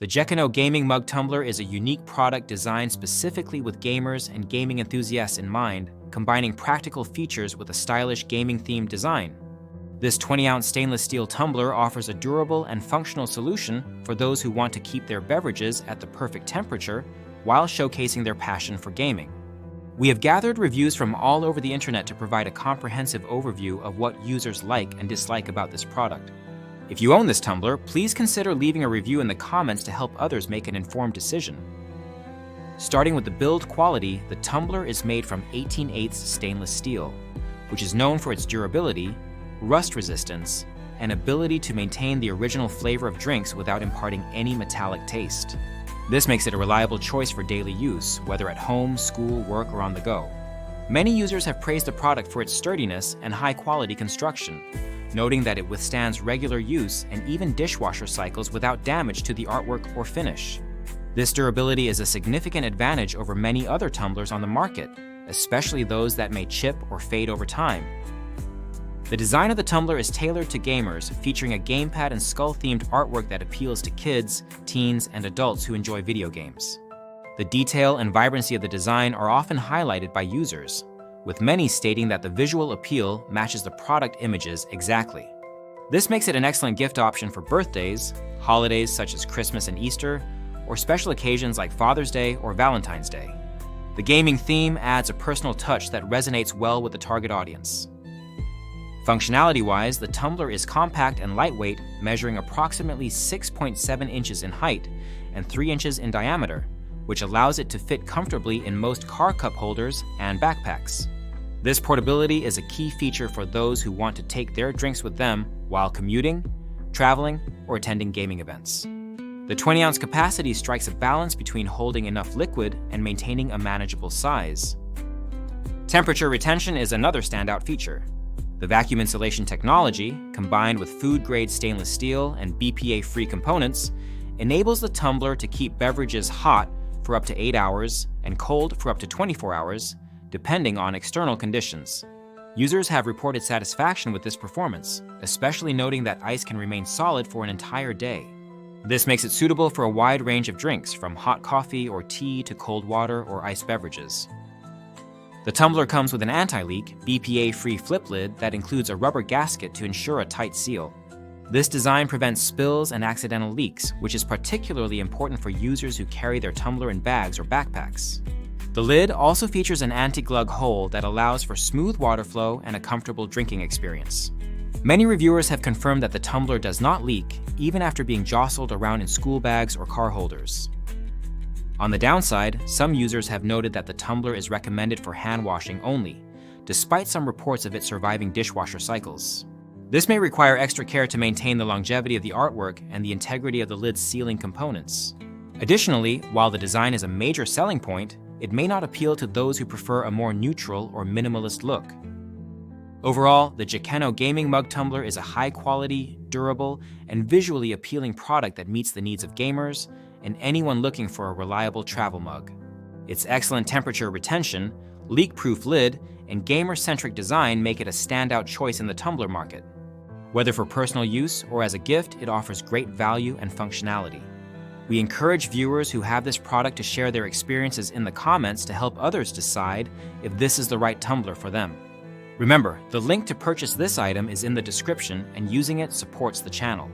The Jekeno Gaming Mug Tumbler is a unique product designed specifically with gamers and gaming enthusiasts in mind, combining practical features with a stylish gaming-themed design. This 20-ounce stainless steel tumbler offers a durable and functional solution for those who want to keep their beverages at the perfect temperature while showcasing their passion for gaming. We have gathered reviews from all over the internet to provide a comprehensive overview of what users like and dislike about this product. If you own this tumbler, please consider leaving a review in the comments to help others make an informed decision. Starting with the build quality, the tumbler is made from 18/8 stainless steel, which is known for its durability, rust resistance, and ability to maintain the original flavor of drinks without imparting any metallic taste. This makes it a reliable choice for daily use, whether at home, school, work, or on the go. Many users have praised the product for its sturdiness and high-quality construction, noting that it withstands regular use and even dishwasher cycles without damage to the artwork or finish. This durability is a significant advantage over many other tumblers on the market, especially those that may chip or fade over time. The design of the tumbler is tailored to gamers, featuring a gamepad and skull-themed artwork that appeals to kids, teens, and adults who enjoy video games. The detail and vibrancy of the design are often highlighted by users, with many stating that the visual appeal matches the product images exactly. This makes it an excellent gift option for birthdays, holidays such as Christmas and Easter, or special occasions like Father's Day or Valentine's Day. The gaming theme adds a personal touch that resonates well with the target audience. Functionality-wise, the tumbler is compact and lightweight, measuring approximately 6.7 inches in height and 3 inches in diameter, which allows it to fit comfortably in most car cup holders and backpacks. This portability is a key feature for those who want to take their drinks with them while commuting, traveling, or attending gaming events. The 20-ounce capacity strikes a balance between holding enough liquid and maintaining a manageable size. Temperature retention is another standout feature. The vacuum insulation technology, combined with food-grade stainless steel and BPA-free components, enables the tumbler to keep beverages hot for up to 8 hours and cold for up to 24 hours, depending on external conditions. Users have reported satisfaction with this performance, especially noting that ice can remain solid for an entire day. This makes it suitable for a wide range of drinks, from hot coffee or tea to cold water or iced beverages. The tumbler comes with an anti-leak, BPA-free flip lid that includes a rubber gasket to ensure a tight seal. This design prevents spills and accidental leaks, which is particularly important for users who carry their tumbler in bags or backpacks. The lid also features an anti-glug hole that allows for smooth water flow and a comfortable drinking experience. Many reviewers have confirmed that the tumbler does not leak, even after being jostled around in school bags or car holders. On the downside, some users have noted that the tumbler is recommended for hand washing only, despite some reports of it surviving dishwasher cycles. This may require extra care to maintain the longevity of the artwork and the integrity of the lid's sealing components. Additionally, while the design is a major selling point, it may not appeal to those who prefer a more neutral or minimalist look. Overall, the Jekeno Gaming Mug Tumbler is a high-quality, durable, and visually appealing product that meets the needs of gamers and anyone looking for a reliable travel mug. Its excellent temperature retention, leak-proof lid, and gamer-centric design make it a standout choice in the tumbler market. Whether for personal use or as a gift, it offers great value and functionality. We encourage viewers who have this product to share their experiences in the comments to help others decide if this is the right tumbler for them. Remember, the link to purchase this item is in the description, and using it supports the channel.